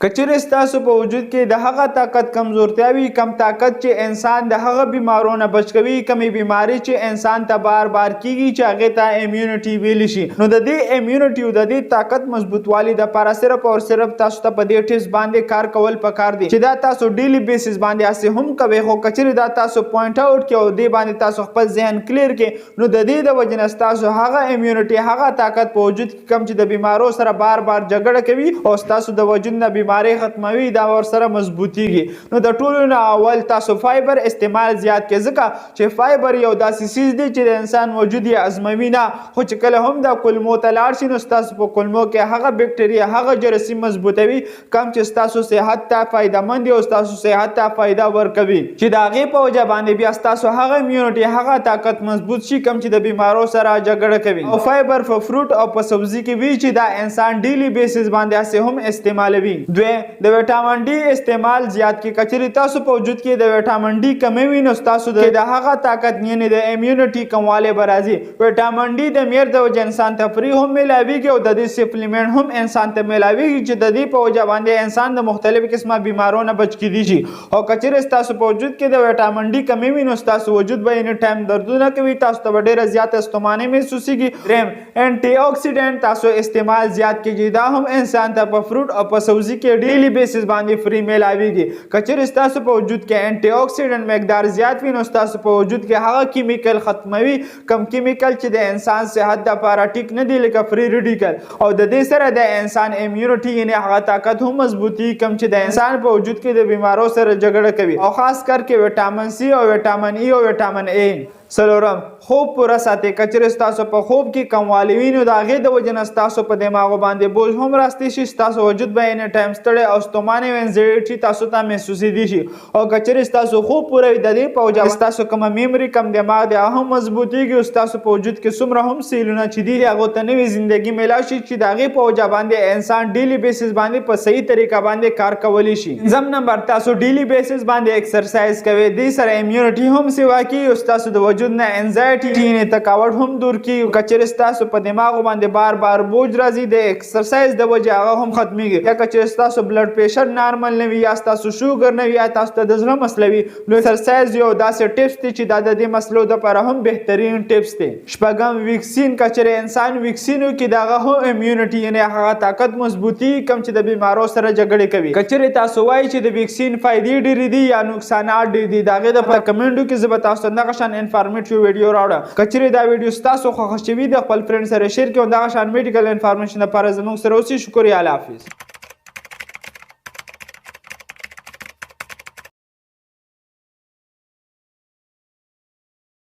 کچیر ستاسو په وجود کې د هغه طاقت کمزورتیا وي، کم طاقت چې انسان د هغه بیمارونو بچ کوي، کمی بیماری چې انسان ته بار بار کیږي چې هغه ته امیونټي ویل شي. نو د دې امیونټي او د دې طاقت مضبوطوالي د لپاره صرف او صرف تاسو ته په دې ټیپس باندې کار کول پکار دي چې دا تاسو ډیلی بیسس باندې اسې هم کوي. خو کچیر دا تاسو پوینټ اوټ کې او دې باندې تاسو خپل ذهن کلیر کې، نو د دې د وجنه تاسو هغه امیونټي هغه طاقت په وجود کې کم چې د بیمارو سره بار بار جګړه کوي او تاسو د وجود نه بیماری ختموي، دا ور سره مضبوطیږي. نو د ټولو نه اول تاسو فایبر استعمال زیات کې، ځکه چې فایبر یو داسې چیز دی چې د انسان وجود یې ازموي نه، خو چې کله هم د کولمو ته لاړ شي نو تاسو په کولمو کې هغه بکټریا هغه جراثیم مضبوطوي کم چې تاسو صحت ته فائدمند او تاسو صحت ته فائدہ ورکوي، چې دا غي په وجه باندې بیا تاسو هغه امیونټي هغه طاقت مضبوط شي کم چې د بیمارو سره جګړه کوي. او فایبر په فروټ او په سبزي کې وی چې دا انسان ډیلی بیسس باندې اسه هم استعمالوي. دوی د وټامین ډي استعمال زیات کی، کچری تاسو په وجود کې د وټامین ډي کمی وي نو تاسو د هغه طاقت یعنی د امیونټي کمواله برازي. وټامین ډي د میر د وجه انسان ته فری هم ملاويږي او د دې سپلیمنٹ هم انسان ته ملاويږي چې د دې په وجه باندې انسان د مختلف قسمه بیمارونو بچ کیدی شي. او کچری تاسو په وجود کې د وټامین ډي کمی وي نو تاسو وجود به ان ټایم دردونه کوي، تاسو ته ډیره زیات استومانه محسوسيږي. دریم انټي اکسیډنټ تاسو استعمال زیات کیږي، دا هم انسان ته په فروټ او په سبزي کې ډیلی بیسس باندې فری ملاويږي. کچر تاسو په وجود کې انټي اکسیډنټ مقدار زیات وي نو تاسو په وجود کې هغه کیمیکل ختموي، کم کیمیکل چې د انسان صحت لپاره ټیک نه دی، لکه فری ریډیکل. او د دې سره د انسان امیونټي یعنی هغه طاقت هم مضبوطي کم چې د انسان په وجود کې د بیمارو سره جګړه کوي. او خاص کر کې وټامین سی او وټامین ای او وټامین ای. سلورم خوب پورا ساتي. کچر تاسو په خوب کې کموالی وینو دا غي د وجنه تاسو په دماغ باندې بوج هم راستي شي، تاسو وجود به ان ټایم ستړي او ستومانه وینځي تاسو ته محسوسي دي شي. او کچر تاسو خوب پورا د دې په وجه تاسو کوم میموري کم دماغ د هم مضبوطيږي، تاسو په وجود کې څومره هم سیلونه چې دي هغه ته نوې ژوندۍ ملا شي چې دا غي په وجه باندې انسان ډیلی بیسس باندې په صحیح طریقه باندې کار کولی شي. زم نمبر تاسو ډیلی بیسس باندې ایکسرسایز کوي، دې سره امیونټي هم سیوا کی او تاسو د وجود نه انزایټي نه تکاوت هم دور کی. کچر تاسو په دماغ باندې بار بار بوج راځي، د ایکسرسایز د وجه هغه هم ختميږي. یا کچر تاسو بلډ پریشر نارمل نه وي، یا تاسو شوګر نه وي، یا تاسو ته د زړه مسله وي، نو ایکسرسایز یو داسې ټیپس دي چې د دې مسلو لپاره هم بهترین ټیپس دي. شپږم ویکسین. کچر انسان ویکسینو کې دغه هم امیونټي یعنی هغه طاقت مضبوطي کم چې د بیمارو سره جګړه کوي. کچر تاسو وایي چې د ویکسین فائدې ډېرې دي یا نقصانات ډېر دي، دغه د کمنټو کې زه تاسو نه غشن انفارمیټیو ویډیو راوړم. کچری دا ویډیو تاسو خوښ شوی د خپل فرند سره شیر کړئ او دا شان میډیکل انفارمیشن لپاره زموږ سره اوسئ. شکریہ، الله حافظ.